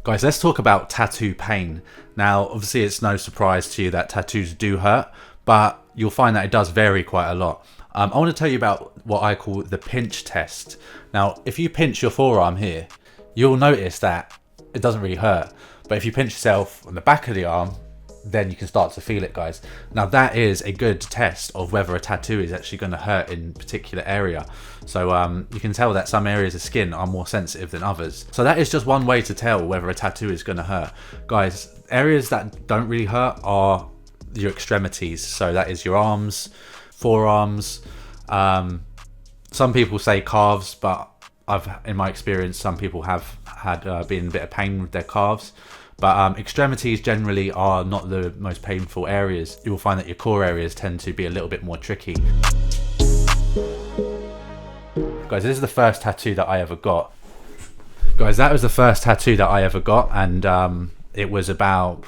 Guys, let's talk about tattoo pain. Now, obviously it's no surprise to you that tattoos do hurt, but you'll find that it does vary quite a lot. I want to tell you about what I call the pinch test. Now, if you pinch your forearm here, you'll notice that it doesn't really hurt. But if you pinch yourself on the back of the arm, then you can start to feel it, guys. Now that is a good test of whether a tattoo is actually going to hurt in a particular area. So you can tell that some areas of skin are more sensitive than others. So that is just one way to tell whether a tattoo is going to hurt. Guys, areas that don't really hurt are your extremities. So that is your arms, forearms. Some people say calves, but in my experience, some people have had been in a bit of pain with their calves. But extremities generally are not the most painful areas. You will find that your core areas tend to be a little bit more tricky. Guys, this is the first tattoo that I ever got. Guys, that was the first tattoo that I ever got, and it was about,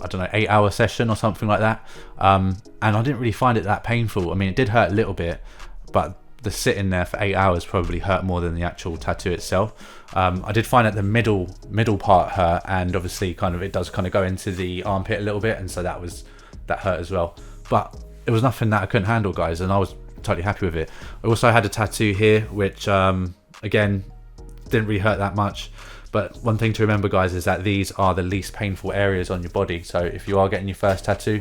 I don't know, 8-hour session or something like that. And I didn't really find it that painful. I mean, it did hurt a little bit, but the sitting there for 8 hours probably hurt more than the actual tattoo itself. I did find that the middle part hurt, and obviously it does go into the armpit a little bit, and so that hurt as well. But it was nothing that I couldn't handle, guys, and I was totally happy with it. I also had a tattoo here, which again didn't really hurt that much. But one thing to remember, guys, is that these are the least painful areas on your body. So if you are getting your first tattoo,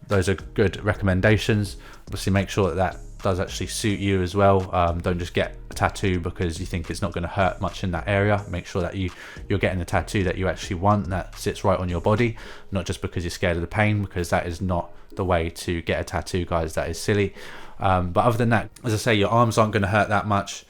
those are good recommendations. Obviously, make sure that does actually suit you as well. Don't just get a tattoo because you think it's not going to hurt much in that area. Make sure that you're getting a tattoo that you actually want, that sits right on your body, not just because you're scared of the pain, because that is not the way to get a tattoo, guys. That is silly. But other than that, as I say, your arms aren't going to hurt that much.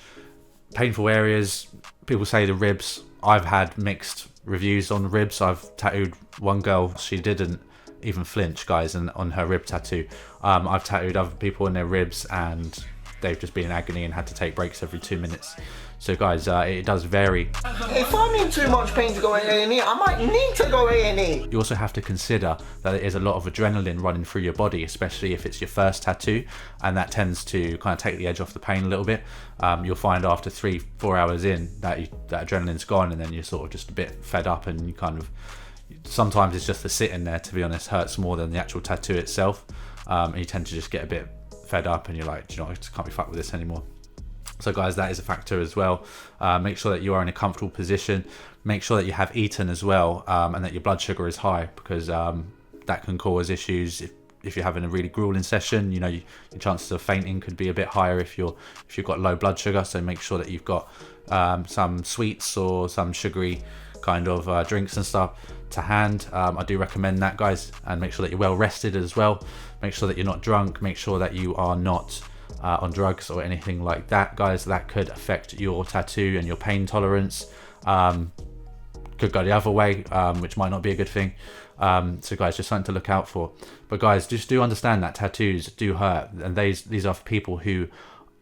Painful areas, people say the ribs. I've had mixed reviews on the ribs. I've tattooed one girl, she didn't even flinch, guys, and on her rib tattoo. I've tattooed other people in their ribs and they've just been in agony and had to take breaks every 2 minutes. So guys, it does vary. If I'm in too much pain to go A&E, I might need to go A&E. You also have to consider that there is a lot of adrenaline running through your body, especially if it's your first tattoo, and that tends to take the edge off the pain a little bit. You'll find after 3-4 hours in that adrenaline's gone, and then you're sort of just a bit fed up, and you sometimes it's just the sitting there, to be honest, hurts more than the actual tattoo itself. And you tend to just get a bit fed up and you're like, do you know, I just can't be fucked with this anymore. So guys, that is a factor as well. Make sure that you are in a comfortable position. Make sure that you have eaten as well, and that your blood sugar is high, because that can cause issues. If you're having a really grueling session, your chances of fainting could be a bit higher if you've got low blood sugar. So make sure that you've got some sweets or some sugary drinks and stuff to hand. I do recommend that, guys, and make sure that you're well rested as well. Make sure that you're not drunk. Make sure that you are not on drugs or anything like that, guys. That could affect your tattoo and your pain tolerance. Could go the other way, which might not be a good thing. So guys, just something to look out for. But guys, just do understand that tattoos do hurt, and these are for people who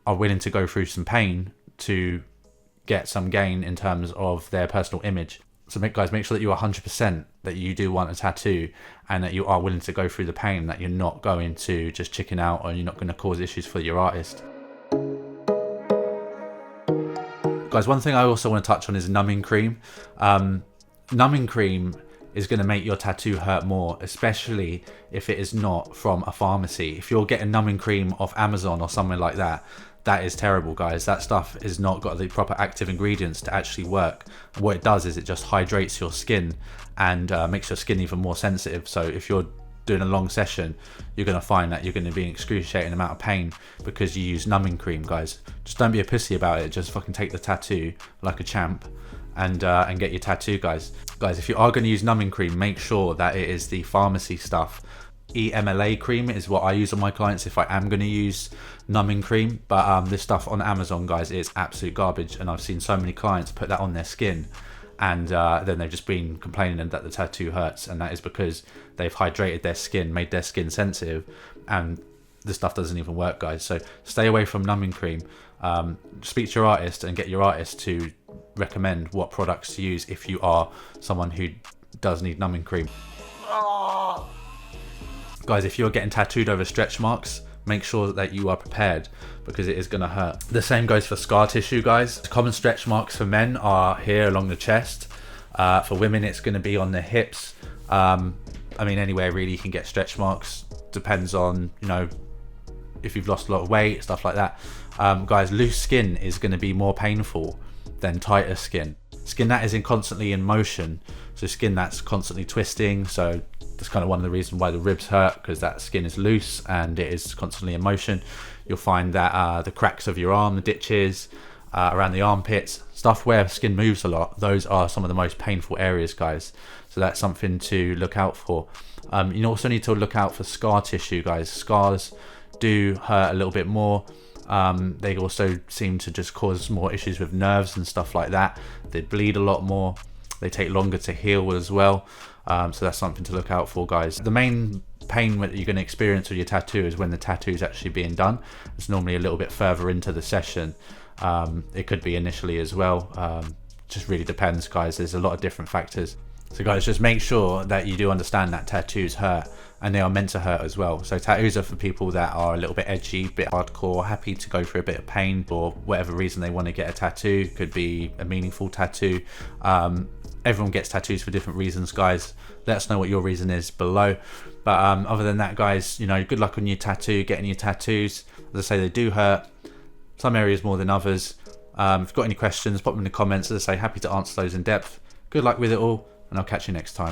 are willing to go through some pain to get some gain in terms of their personal image. So guys, make sure that you are 100% that you do want a tattoo, and that you are willing to go through the pain, that you're not going to just chicken out, or you're not going to cause issues for your artist. Guys, one thing I also want to touch on is numbing cream. Numbing cream is going to make your tattoo hurt more, especially if it is not from a pharmacy. If you're getting numbing cream off Amazon or somewhere like that, that is terrible, guys. That stuff has not got the proper active ingredients to actually work. What it does is it just hydrates your skin and makes your skin even more sensitive. So if you're doing a long session, you're going to find that you're going to be in excruciating amount of pain because you use numbing cream, guys. Just don't be a pussy about it. Just fucking take the tattoo like a champ and get your tattoo, guys. Guys, if you are going to use numbing cream, make sure that it is the pharmacy stuff. EMLA cream is what I use on my clients if I am going to use numbing cream. But this stuff on Amazon, guys, is absolute garbage, and I've seen so many clients put that on their skin, and then they've just been complaining that the tattoo hurts, and that is because they've hydrated their skin, made their skin sensitive, and the stuff doesn't even work, guys. So stay away from numbing cream. Speak to your artist and get your artist to recommend what products to use if you are someone who does need numbing cream. Guys, if you're getting tattooed over stretch marks, make sure that you are prepared, because it is going to hurt. The same goes for scar tissue, guys. Common stretch marks for men are here along the chest, For women, it's going to be on the hips. I mean, anywhere really you can get stretch marks. Depends on, you know, if you've lost a lot of weight, stuff like that. Guys, loose skin is going to be more painful than tighter skin. Skin that is constantly in motion, so skin that's constantly twisting. So that's kind of one of the reasons why the ribs hurt, because that skin is loose and it is constantly in motion. You'll find that the cracks of your arm, the ditches, around the armpits, stuff where skin moves a lot, those are some of the most painful areas, guys. So that's something to look out for. You also need to look out for scar tissue, guys. Scars do hurt a little bit more. They also seem to just cause more issues with nerves and stuff like that. They bleed a lot more. They take longer to heal as well. So that's something to look out for, guys. The main pain that you're going to experience with your tattoo is when the tattoo is actually being done. It's normally a little bit further into the session. It could be initially as well. Just really depends, guys. There's a lot of different factors. So guys, just make sure that you do understand that tattoos hurt, and they are meant to hurt as well. So tattoos are for people that are a little bit edgy, a bit hardcore, happy to go through a bit of pain for whatever reason they want to get a tattoo. Could be a meaningful tattoo. Everyone gets tattoos for different reasons, guys. Let us know what your reason is below. But other than that, guys, you know, good luck on your tattoo, getting your tattoos. As I say, they do hurt. Some areas more than others. If you've got any questions, pop them in the comments. As I say, happy to answer those in depth. Good luck with it all, and I'll catch you next time.